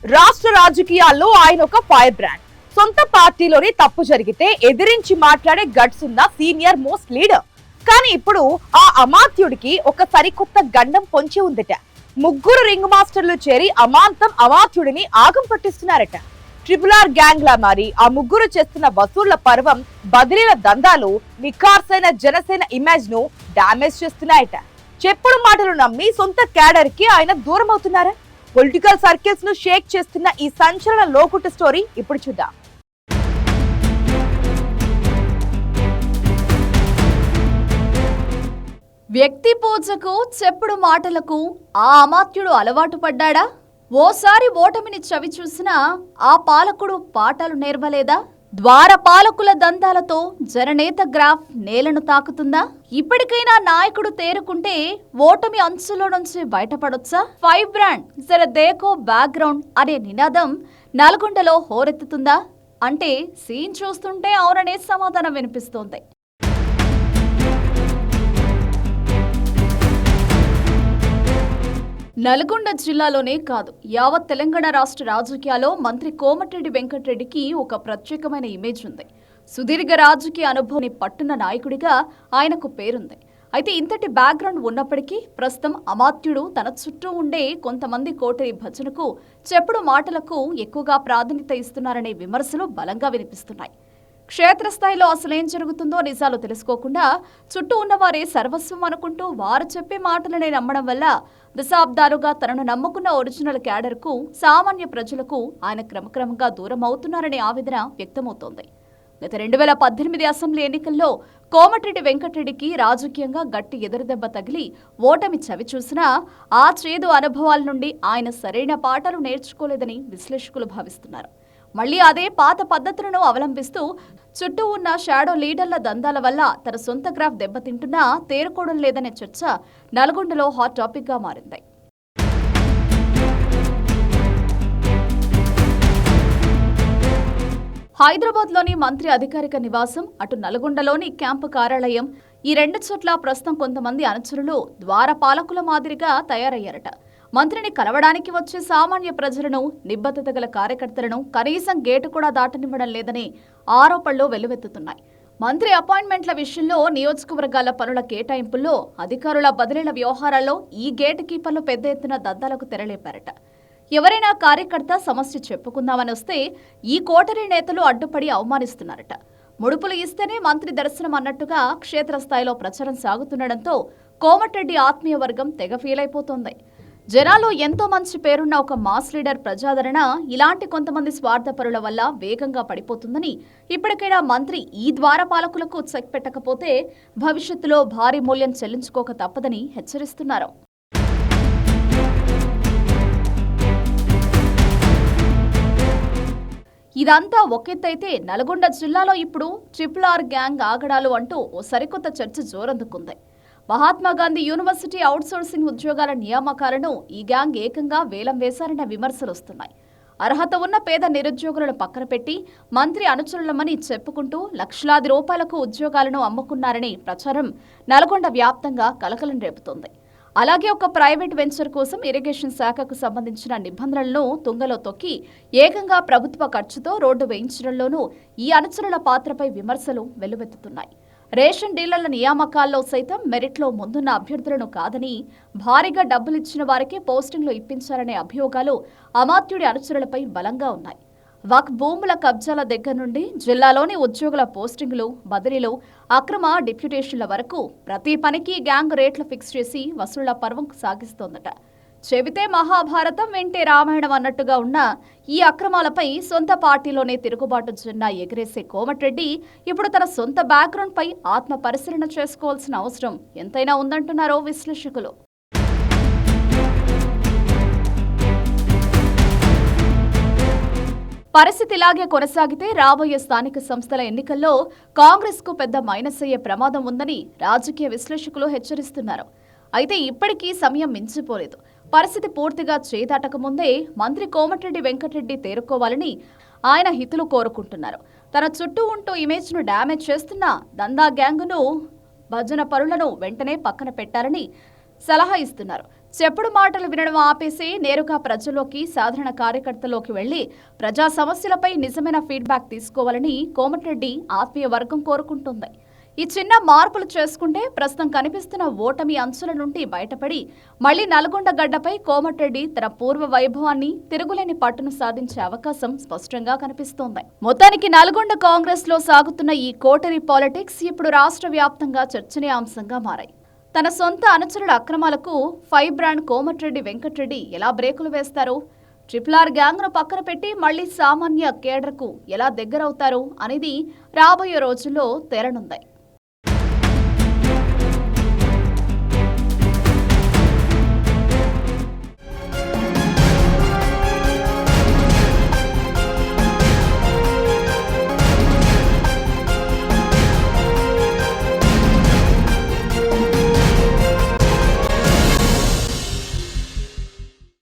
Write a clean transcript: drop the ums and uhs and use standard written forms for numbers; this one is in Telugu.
రాష్ట్ర రాజకీయాల్లో ఆయన ఒక ఫైర్ బ్రాండ్. సొంత పార్టీలోనే తప్పు జరిగితే ఎదిరించి మాట్లాడే గట్స్ ఉన్న సీనియర్ మోస్ట్ లీడర్. కానీ ఇప్పుడు ఆ అమాత్యుడికి ఒక సరికొత్త గండం పొంచి ఉందట. ముగ్గురు రింగ్ మాస్టర్లు చేరి అమాంతం అమాత్యుడిని ఆగం పట్టిస్తున్నారట. RRR గ్యాంగ్ లా మారి ఆ ముగ్గురు చేస్తున్న వసూళ్ల పర్వం, బదిలీల దందాలు నిఖార్సైన జనసేన ఇమేజ్ ను డామేజ్ చేస్తున్నాయట. చెప్పుడు మాటలు నమ్మి సొంత క్యాడర్ కి ఆయన దూరం అవుతున్నారా? పొలిటికల్ సర్కిల్స్ ను షేక్ చేస్తున్న ఈ సంచలన లోకుట స్టోరీ ఇప్పుడు చూద్దాం. వ్యక్తి పూజకు, చెప్పుడు మాటలకు ఆ అమాత్యుడు అలవాటు పడ్డాడా? ఓసారి ఓటమిని చవి చూసినా ఆ పాలకుడు పాఠాలు నేర్వలేదా? ద్వార పాలకుల దందాలతో జననేత గ్రాఫ్ నేలను తాకుతుందా? ఇప్పటికైనా నాయకుడు తేరుకుంటే ఓటమి అంచులో నుంచి బయటపడొచ్చా? ఫైవ్ బ్రాండ్ జర దేకో బ్యాక్గ్రౌండ్ అనే నినాదం నల్గొండలో హోరెత్తుతుందా అంటే సీన్ చూస్తుంటే అవుననే సమాధానం వినిపిస్తోంది. నల్గొండ జిల్లాలోనే కాదు, యావత్ తెలంగాణ రాష్ట్ర రాజకీయాల్లో మంత్రి కోమటిరెడ్డి వెంకటరెడ్డికి ఒక ప్రత్యేకమైన ఇమేజ్ ఉంది. సుదీర్ఘ రాజకీయ అనుభవాన్ని పట్టున్న నాయకుడిగా ఆయనకు పేరుంది. అయితే ఇంతటి బ్యాక్గ్రౌండ్ ఉన్నప్పటికీ ప్రస్తుతం అమాత్యుడు తన చుట్టూ ఉండే కొంతమంది కోటరి భజనకు, చెప్పుడు మాటలకు ఎక్కువగా ప్రాధాన్యత ఇస్తున్నారనే విమర్శలు బలంగా వినిపిస్తున్నాయి. క్షేత్రస్థాయిలో అసలేం జరుగుతుందో నిజాలు తెలుసుకోకుండా చుట్టూ ఉన్నవారే సర్వస్వం అనుకుంటూ వారు చెప్పే మాటలనే నమ్మడం వల్ల దశాబ్దాలుగా తనను నమ్ముకున్న ఒరిజినల్ క్యాడర్కు, సామాన్య ప్రజలకు ఆయన క్రమక్రమంగా దూరం అవుతున్నారనే ఆవేదన వ్యక్తమవుతోంది. గత 2018 అసెంబ్లీ ఎన్నికల్లో కోమటిరెడ్డి వెంకటరెడ్డికి రాజకీయంగా గట్టి ఎదురుదెబ్బ తగిలి ఓటమి చవిచూసినా ఆ చేదు అనుభవాల నుండి ఆయన సరైన పాఠాలు నేర్చుకోలేదని విశ్లేషకులు భావిస్తున్నారు. మళ్లీ అదే పాత పద్ధతులను అవలంబిస్తూ చుట్టూ ఉన్న షాడో లీడర్ల దందాల వల్ల తన సొంత గ్రాఫ్ దెబ్బతింటున్నా తేరుకోవడం లేదనే చర్చ నల్గొండలో హాట్ టాపిక్ గా మారింది. హైదరాబాద్ లోని మంత్రి అధికారిక నివాసం, అటు నల్గొండలోని క్యాంపు కార్యాలయం, ఈ రెండు చోట్ల ప్రస్తుతం కొంతమంది అనుచరులు ద్వారపాలకుల మాదిరిగా తయారయ్యారట. మంత్రిని కలవడానికి వచ్చే సామాన్య ప్రజలను, నిబద్ధత గల కార్యకర్తలను కనీసం గేటు కూడా దాటనివ్వడం లేదని ఆరోపణలు వెల్లువెత్తుతున్నాయి. మంత్రి అపాయింట్మెంట్ల విషయంలో, నియోజకవర్గాల పనుల కేటాయింపుల్లో, అధికారుల బదిలీల వ్యవహారాల్లో ఈ గేటు కీపర్లు పెద్ద ఎత్తున దద్దాలకు తెరలేపారట. ఎవరైనా కార్యకర్త సమస్య చెప్పుకుందామని వస్తే ఈ కోటరీ నేతలు అడ్డుపడి అవమానిస్తున్నారట. ముడుపులు ఇస్తేనే మంత్రి దర్శనం అన్నట్టుగా క్షేత్రస్థాయిలో ప్రచారం సాగుతుండటంతో కోమటిరెడ్డి ఆత్మీయ వర్గం తెగ ఫీల్ అయిపోతోంది. జనాల్లో ఎంతో మంచి పేరున్న ఒక మాస్ లీడర్ ప్రజాదరణ ఇలాంటి కొంతమంది స్వార్థపరుల వల్ల వేగంగా పడిపోతుందని, ఇప్పటికైనా మంత్రి ఈ ద్వారపాలకులకు చెక్ పెట్టకపోతే భవిష్యత్తులో భారీ మూల్యం చెల్లించుకోక తప్పదని హెచ్చరిస్తున్నారు. ఇదంతా ఒకెత్తైతే నల్గొండ జిల్లాలో ఇప్పుడు RRR గ్యాంగ్ ఆగడాలు అంటూ ఓ సరికొత్త చర్చ జోరందుకుంది. మహాత్మాగాంధీ యూనివర్సిటీ అవుట్సోర్సింగ్ ఉద్యోగాల నియామకాలను ఈ గ్యాంగ్ ఏకంగా వేలం వేశారన్న విమర్శలు వస్తున్నాయి. అర్హత ఉన్న పేద నిరుద్యోగులను పక్కన పెట్టి మంత్రి అనుచరులమని చెప్పుకుంటూ లక్షలాది రూపాయలకు ఉద్యోగాలను అమ్ముకున్నారనే ప్రచారం నల్గొండ వ్యాప్తంగా కలకలం రేపుతోంది. అలాగే ఒక ప్రైవేట్ వెంచర్ కోసం ఇరిగేషన్ శాఖకు సంబంధించిన నిబంధనలను తుంగలో తొక్కి ఏకంగా ప్రభుత్వ ఖర్చుతో రోడ్డు వేయించడంలోనూ ఈ అనుచరుల పాత్రపై విమర్శలు వెల్లువెత్తుతున్నాయి. రేషన్ డీలర్ల నియామకాల్లో సైతం మెరిట్లో ముందున్న అభ్యర్థులను కాదని, భారీగా డబ్బులిచ్చిన వారికే పోస్టింగ్లు ఇప్పించారనే అభియోగాలు అమాత్యుడి అనుచరులపై బలంగా ఉన్నాయి. వక్ఫ్ భూముల కబ్జాల దగ్గర నుండి జిల్లాలోని ఉద్యోగుల పోస్టింగులు, బదిలీలు, అక్రమ డిప్యూటేషన్ల వరకు ప్రతి పనికి గ్యాంగ్ రేట్లు ఫిక్స్ చేసి వసూళ్ల పర్వం సాగిస్తోందట. చెబితే మహాభారతం, వింటే రామాయణం అన్నట్టుగా ఉన్న ఈ అక్రమాలపై సొంత పార్టీలోనే తిరుగుబాటు జెండా ఎగిరేసే కోమటిరెడ్డి ఇప్పుడు తన సొంత బ్యాక్గ్రౌండ్ పై ఆత్మ పరిశీలన చేసుకోవాల్సిన అవసరం ఎంతైనా ఉందంటున్నారో విశ్లేషకులు. పరిస్థితి ఇలాగే కొనసాగితే రాబోయే స్థానిక సంస్థల ఎన్నికల్లో కాంగ్రెస్ కు పెద్ద మైనస్ అయ్యే ప్రమాదం ఉందని రాజకీయ విశ్లేషకులు హెచ్చరిస్తున్నారు. అయితే ఇప్పటికీ సమయం మించిపోలేదు. పరిస్థితి పూర్తిగా చేదాటకముందే మంత్రి కోమటిరెడ్డి వెంకటరెడ్డి తేరుకోవాలని ఆయన హితులు కోరుకుంటున్నారు. తన చుట్టూ ఉంటూ ఇమేజ్ను డ్యామేజ్ చేస్తున్న దందా గ్యాంగును, భజన పరులను వెంటనే పక్కన పెట్టారని సలహా ఇస్తున్నారు. చెప్పుడు మాటలు వినడం ఆపేసి నేరుగా ప్రజల్లోకి, సాధారణ కార్యకర్తల్లోకి వెళ్లి ప్రజా సమస్యలపై నిజమైన ఫీడ్బ్యాక్ తీసుకోవాలని కోమటిరెడ్డి ఆత్మీయ వర్గం కోరుకుంటుంది. ఈ చిన్న మార్పులు చేసుకుంటే ప్రస్తుతం కనిపిస్తున్న ఓటమి అంచుల నుండి బయటపడి మళ్లీ నల్గొండ గడ్డపై కోమటిరెడ్డి తన పూర్వ వైభవాన్ని, తిరుగులేని పట్టును సాధించే అవకాశం స్పష్టంగా కనిపిస్తోంది. మొత్తానికి నల్గొండ కాంగ్రెస్ లో సాగుతున్న ఈ కోటరీ పాలిటిక్స్ ఇప్పుడు రాష్ట్ర వ్యాప్తంగా చర్చనీయాంశంగా మారాయి. తన సొంత అనుచరుల అక్రమాలకు ఫైవ్ బ్రాండ్ కోమటిరెడ్డి వెంకటరెడ్డి ఎలా బ్రేకులు వేస్తారు, ట్రిపుల్ గ్యాంగ్ను పక్కన పెట్టి మళ్లీ సామాన్య కేడర్కు ఎలా దగ్గరవుతారు అనేది రాబోయే రోజుల్లో తేలనుంది.